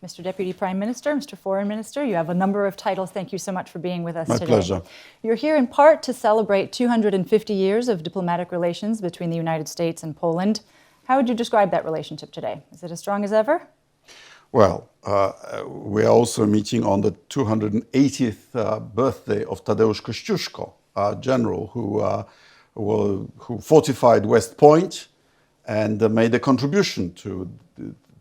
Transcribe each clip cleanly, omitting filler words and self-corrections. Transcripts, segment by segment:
Mr. Deputy Prime Minister, Mr. Foreign Minister. You have a number of titles. Thank you so much for being with us today. My pleasure. You're here in part to celebrate 250 years of diplomatic relations between the United States and Poland. How would you describe that relationship today? Is it as strong as ever? Well, we are also meeting on the 280th birthday of Tadeusz Kościuszko, our general who fortified West Point and made a contribution to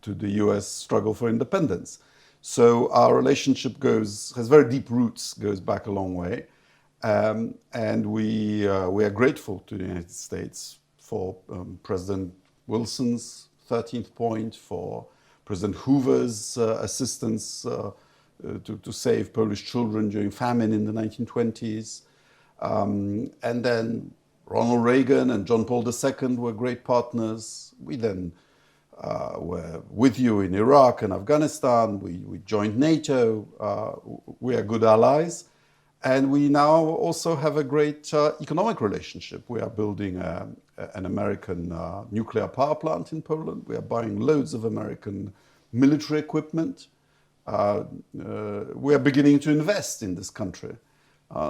the US struggle for independence. So our relationship has very deep roots, goes back a long way. And we are grateful to the United States for President Wilson's 13th point, for President Hoover's assistance to save Polish children during famine in the 1920s. And then Ronald Reagan and John Paul II were great partners. We then were with you in Iraq and Afghanistan. We joined NATO. We are good allies. And we now also have a great economic relationship. We are building an American nuclear power plant in Poland. We are buying loads of American military equipment. We are beginning to invest in this country.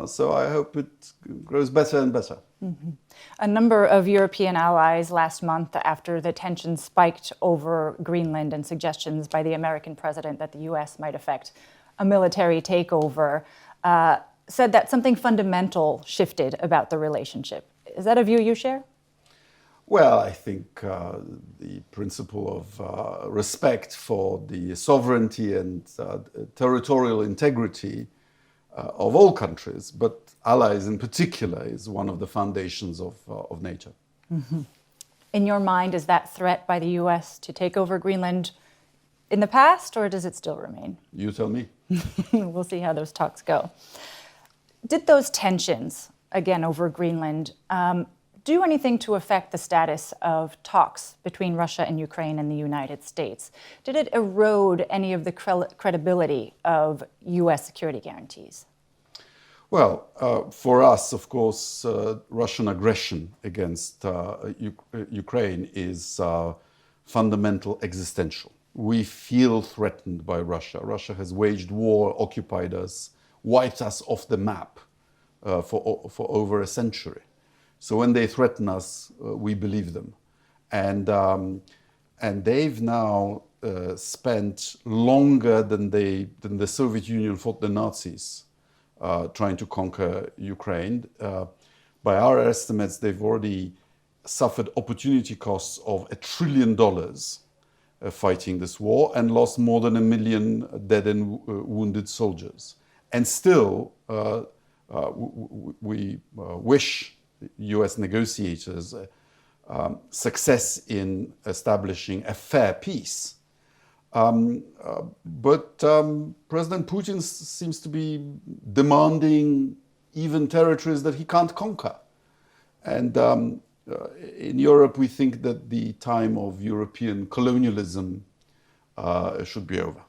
So I hope it grows better and better. Mm-hmm. A number of European allies last month, after the tension spiked over Greenland and suggestions by the American president that the US might effect a military takeover, said that something fundamental shifted about the relationship. Is that a view you share? Well, I think the principle of respect for the sovereignty and territorial integrity of all countries, but allies in particular, is one of the foundations of NATO. Mm-hmm. In your mind, is that threat by the US to take over Greenland in the past, or does it still remain? You tell me. We'll see how those talks go. Did those tensions, again over Greenland, do anything to affect the status of talks between Russia and Ukraine and the United States? Did it erode any of the credibility of US security guarantees? Well, for us, of course, Russian aggression against Ukraine is fundamental, existential. We feel threatened by Russia. Russia has waged war, occupied us, wiped us off the map for over a century. So when they threaten us, we believe them. And they've now spent longer than the Soviet Union fought the Nazis trying to conquer Ukraine. By our estimates, they've already suffered opportunity costs of $1 trillion fighting this war and lost more than 1 million dead and wounded soldiers. And still, we wish US negotiators success in establishing a fair peace. But President Putin seems to be demanding even territories that he can't conquer. And in Europe, we think that the time of European colonialism should be over.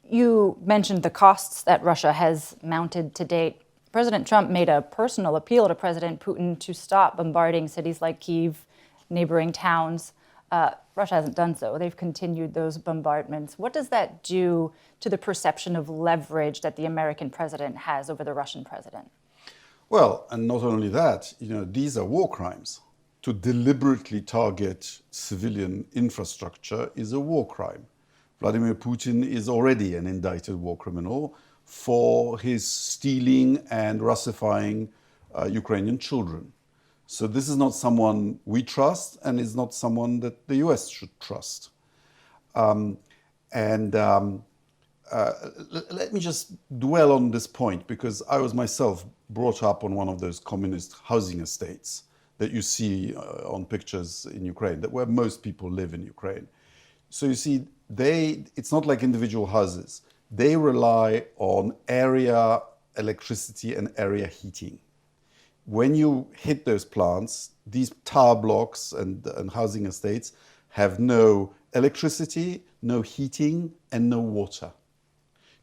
You mentioned the costs that Russia has mounted to date. President Trump made a personal appeal to President Putin to stop bombarding cities like Kyiv, neighboring towns. Russia hasn't done so. They've continued those bombardments. What does that do to the perception of leverage that the American president has over the Russian president? Well, and not only that, these are war crimes. To deliberately target civilian infrastructure is a war crime. Vladimir Putin is already an indicted war criminal for his stealing and Russifying Ukrainian children. So this is not someone we trust, and is not someone that the US should trust. Let me just dwell on this point, because I was myself brought up on one of those communist housing estates that you see on pictures in Ukraine, where most people live in Ukraine. So you see, it's not like individual houses. They rely on area electricity and area heating. When you hit those plants, these tower blocks and housing estates have no electricity, no heating, and no water.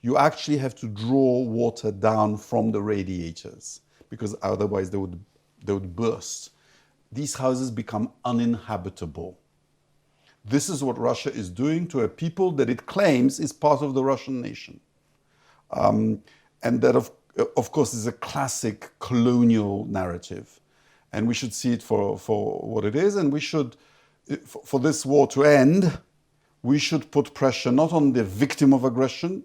You actually have to draw water down from the radiators, because otherwise they would burst. These houses become uninhabitable. This is what Russia is doing to a people that it claims is part of the Russian nation. And that, of course, is a classic colonial narrative. And we should see it for what it is. And we should, for this war to end, we should put pressure not on the victim of aggression,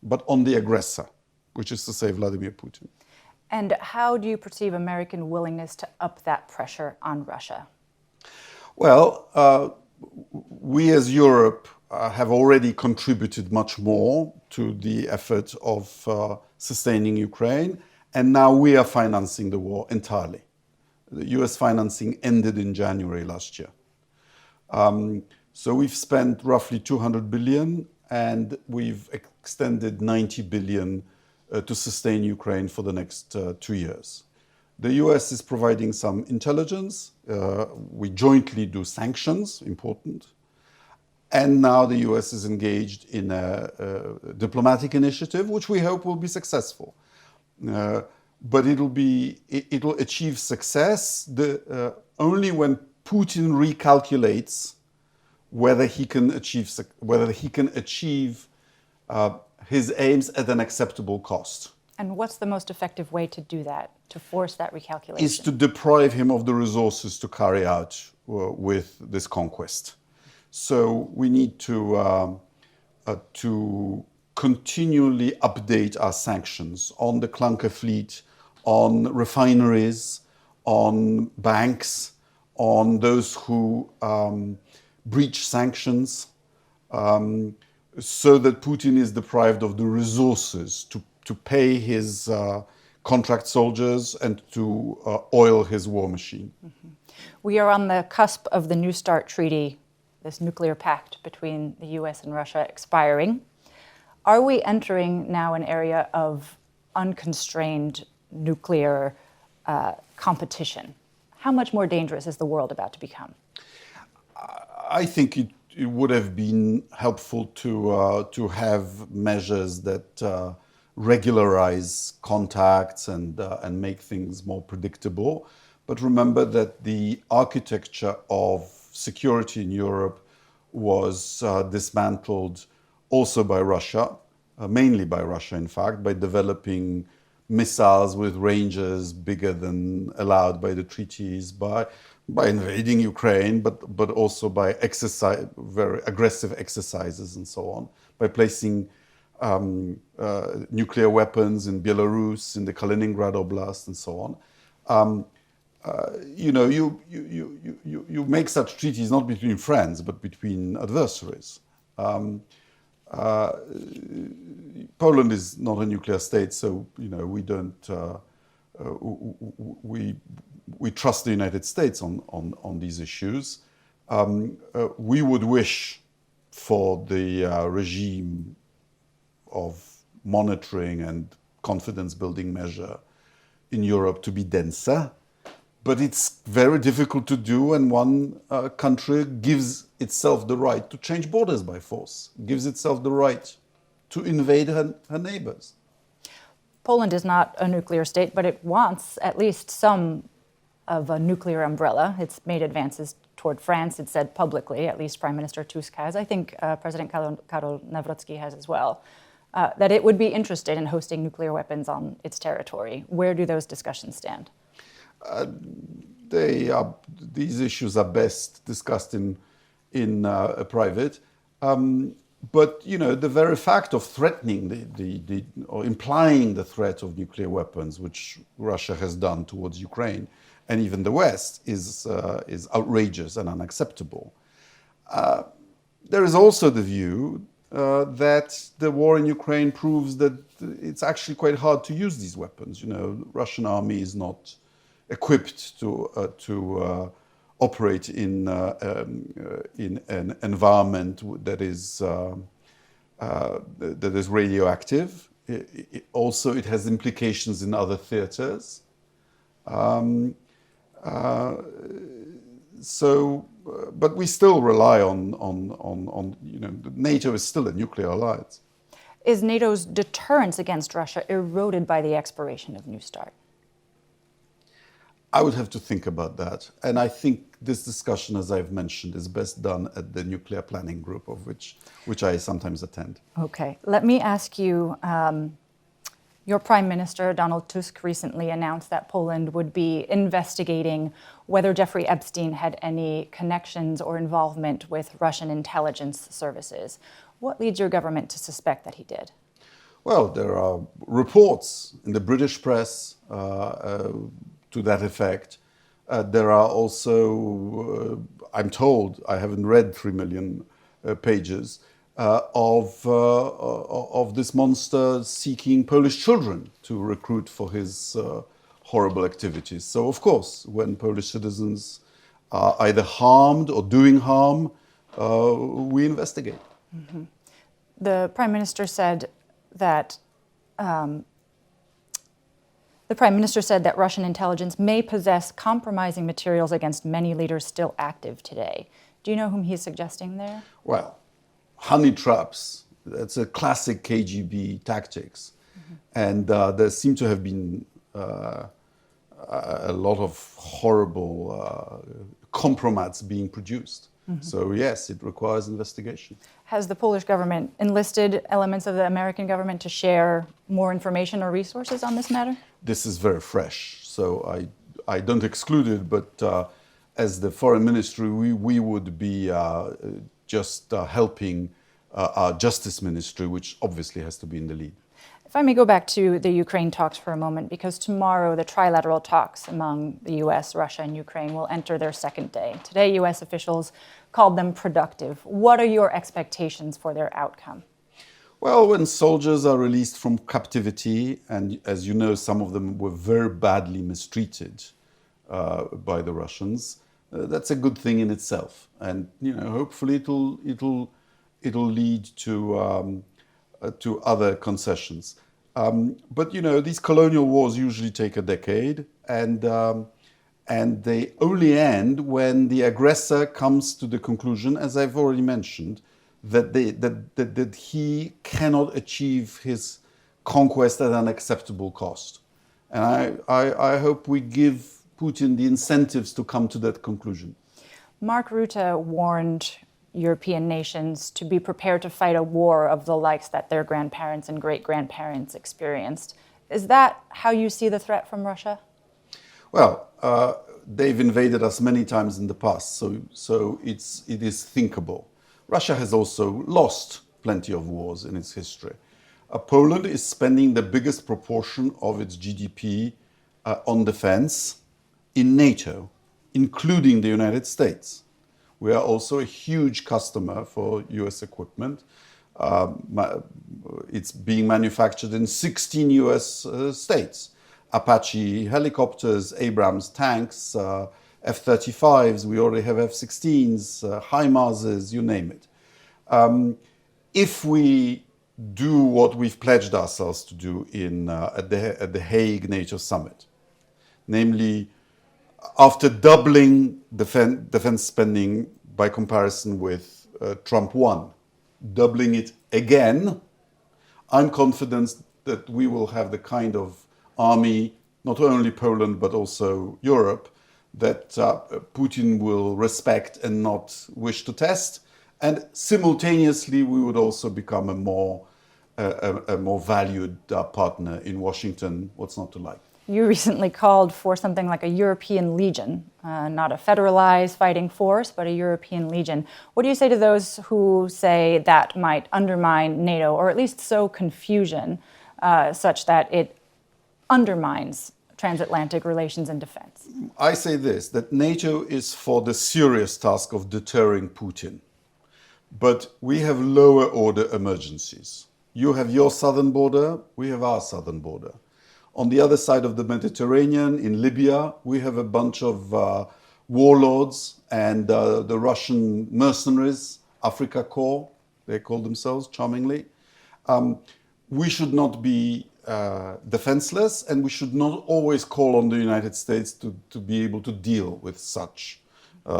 but on the aggressor, which is to say Vladimir Putin. And how do you perceive American willingness to up that pressure on Russia? Well, we as Europe have already contributed much more to the effort of sustaining Ukraine, and now we are financing the war entirely. The US financing ended in January last year. So we've spent roughly 200 billion, and we've extended 90 billion to sustain Ukraine for the next 2 years. The US is providing some intelligence. We jointly do sanctions, important. And now the US is engaged in a diplomatic initiative, which we hope will be successful. But it'll achieve success only when Putin recalculates whether he can achieve his aims at an acceptable cost. And what's the most effective way to do that, to force that recalculation? Is to deprive him of the resources to carry out with this conquest. So we need to continually update our sanctions on the clunker fleet, on refineries, on banks, on those who breach sanctions, so that Putin is deprived of the resources to pay his contract soldiers and to oil his war machine. Mm-hmm. We are on the cusp of the New START treaty, this nuclear pact between the US and Russia expiring. Are we entering now an area of unconstrained nuclear competition? How much more dangerous is the world about to become? I think it would have been helpful to have measures that regularize contacts and make things more predictable. But remember that the architecture of security in Europe was dismantled also by Russia, mainly by Russia, in fact, by developing missiles with ranges bigger than allowed by the treaties, by invading Ukraine, but also by very aggressive exercises and so on, by placing nuclear weapons in Belarus, in the Kaliningrad Oblast, and so on. You make such treaties not between friends, but between adversaries. Poland is not a nuclear state, so we don't. We trust the United States on these issues. We would wish for the regime of monitoring and confidence-building measure in Europe to be denser, but it's very difficult to do, and one country gives itself the right to change borders by force, gives itself the right to invade her neighbors. Poland is not a nuclear state, but it wants at least some of a nuclear umbrella. It's made advances toward France, it said publicly, at least Prime Minister Tusk has. I think President Karol Nawrocki has as well, that it would be interested in hosting nuclear weapons on its territory. Where do those discussions stand? These issues are best discussed in private. But the very fact of threatening or implying the threat of nuclear weapons, which Russia has done towards Ukraine and even the West, is outrageous and unacceptable. There is also the view that the war in Ukraine proves that it's actually quite hard to use these weapons. The Russian army is not equipped to operate in an environment that is radioactive. It has implications in other theaters. But we still rely on NATO is still a nuclear alliance. Is NATO's deterrence against Russia eroded by the expiration of New START? I would have to think about that. And I think this discussion, as I've mentioned, is best done at the nuclear planning group, of which I sometimes attend. Okay, let me ask you, your Prime Minister, Donald Tusk, recently announced that Poland would be investigating whether Jeffrey Epstein had any connections or involvement with Russian intelligence services. What leads your government to suspect that he did? Well, there are reports in the British press to that effect. There are also, I'm told, I haven't read 3 million pages, of this monster seeking Polish children to recruit for his horrible activities. So, of course, when Polish citizens are either harmed or doing harm, we investigate. Mm-hmm. The Prime Minister said that Russian intelligence may possess compromising materials against many leaders still active today. Do you know whom he's suggesting there? Well, honey traps, that's a classic KGB tactics. Mm-hmm. And there seem to have been a lot of horrible compromats being produced. Mm-hmm. So yes, it requires investigation. Has the Polish government enlisted elements of the American government to share more information or resources on this matter? This is very fresh, so I don't exclude it, but as the foreign ministry, we would be just helping our justice ministry, which obviously has to be in the lead. If I may go back to the Ukraine talks for a moment, because tomorrow the trilateral talks among the US, Russia, and Ukraine will enter their second day. Today, US officials called them productive. What are your expectations for their outcome? Well, when soldiers are released from captivity, and as you know, some of them were very badly mistreated by the Russians, that's a good thing in itself. And hopefully it'll lead to other concessions. But these colonial wars usually take a decade, and they only end when the aggressor comes to the conclusion, as I've already mentioned, that he cannot achieve his conquest at an acceptable cost. And I hope we give Putin the incentives to come to that conclusion. Mark Rutte warned European nations to be prepared to fight a war of the likes that their grandparents and great-grandparents experienced. Is that how you see the threat from Russia? Well, they've invaded us many times in the past, so it is thinkable. Russia has also lost plenty of wars in its history. Poland is spending the biggest proportion of its GDP on defense in NATO, including the United States. We are also a huge customer for US equipment. It's being manufactured in 16 US states. Apache helicopters, Abrams tanks, F-35s, we already have F-16s, HIMARSs, you name it. If we do what we've pledged ourselves to do at the Hague NATO summit, namely, after doubling defense spending by comparison with Trump 1, doubling it again, I'm confident that we will have the kind of army, not only Poland, but also Europe, that Putin will respect and not wish to test. And simultaneously, we would also become a more valued partner in Washington. What's not to like? You recently called for something like a European Legion, not a federalized fighting force, but a European Legion. What do you say to those who say that might undermine NATO, or at least sow confusion such that it undermines transatlantic relations and defense? I say this, that NATO is for the serious task of deterring Putin. But we have lower order emergencies. You have your southern border, we have our southern border. On the other side of the Mediterranean, in Libya, we have a bunch of warlords and the Russian mercenaries, Africa Corps, they call themselves charmingly. We should not be defenseless, and we should not always call on the United States to be able to deal with such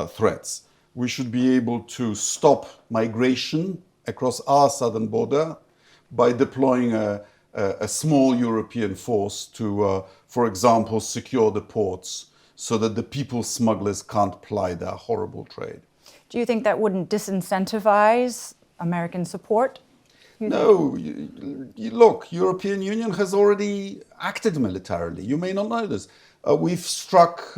threats. We should be able to stop migration across our southern border by deploying a small European force to, for example, secure the ports so that the people smugglers can't ply their horrible trade. Do you think that wouldn't disincentivize American support? No, look, European Union has already acted militarily. You may not know this. We've struck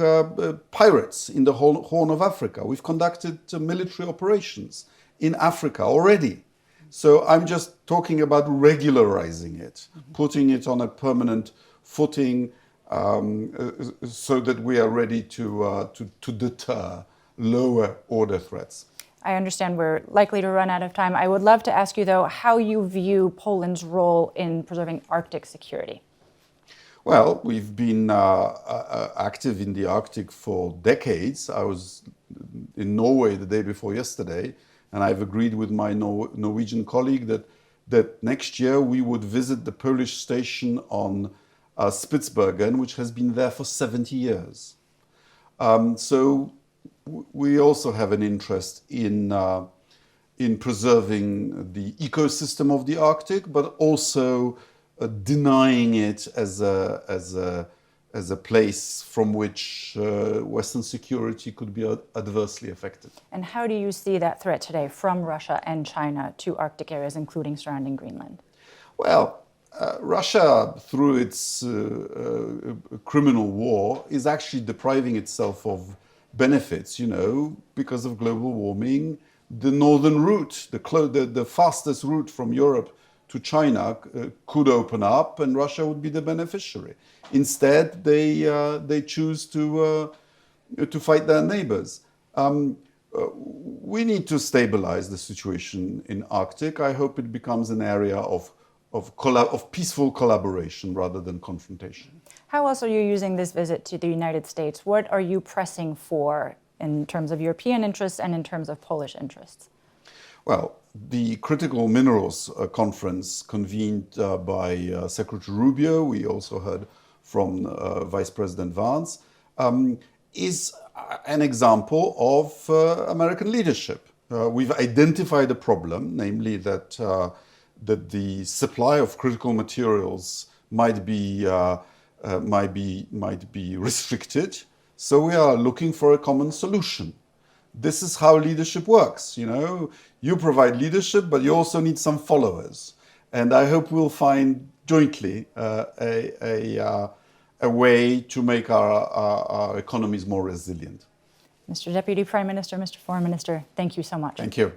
pirates in the Horn of Africa. We've conducted military operations in Africa already. So I'm just talking about regularizing it, putting it on a permanent footing, so that we are ready to deter lower order threats. I understand we're likely to run out of time. I would love to ask you, though, how you view Poland's role in preserving Arctic security. Well, we've been active in the Arctic for decades. I was in Norway the day before yesterday, and I've agreed with my Norwegian colleague that next year we would visit the Polish station on Spitsbergen, which has been there for 70 years. So we also have an interest in preserving the ecosystem of the Arctic, but also denying it as a place from which Western security could be adversely affected. And how do you see that threat today from Russia and China to Arctic areas, including surrounding Greenland? Well, Russia, through its criminal war, is actually depriving itself of benefits, because of global warming. The northern route, the fastest route from Europe to China could open up, and Russia would be the beneficiary. Instead, they choose to fight their neighbors. We need to stabilize the situation in Arctic. I hope it becomes an area of peaceful collaboration rather than confrontation. How else are you using this visit to the United States? What are you pressing for in terms of European interests and in terms of Polish interests? Well, the Critical Minerals Conference convened by Secretary Rubio, we also heard from Vice President Vance, is an example of American leadership. We've identified a problem, namely that the supply of critical materials might be restricted. So we are looking for a common solution. This is how leadership works. You provide leadership, but you also need some followers. And I hope we'll find jointly a way to make our economies more resilient. Mr. Deputy Prime Minister, Mr. Foreign Minister, thank you so much. Thank you.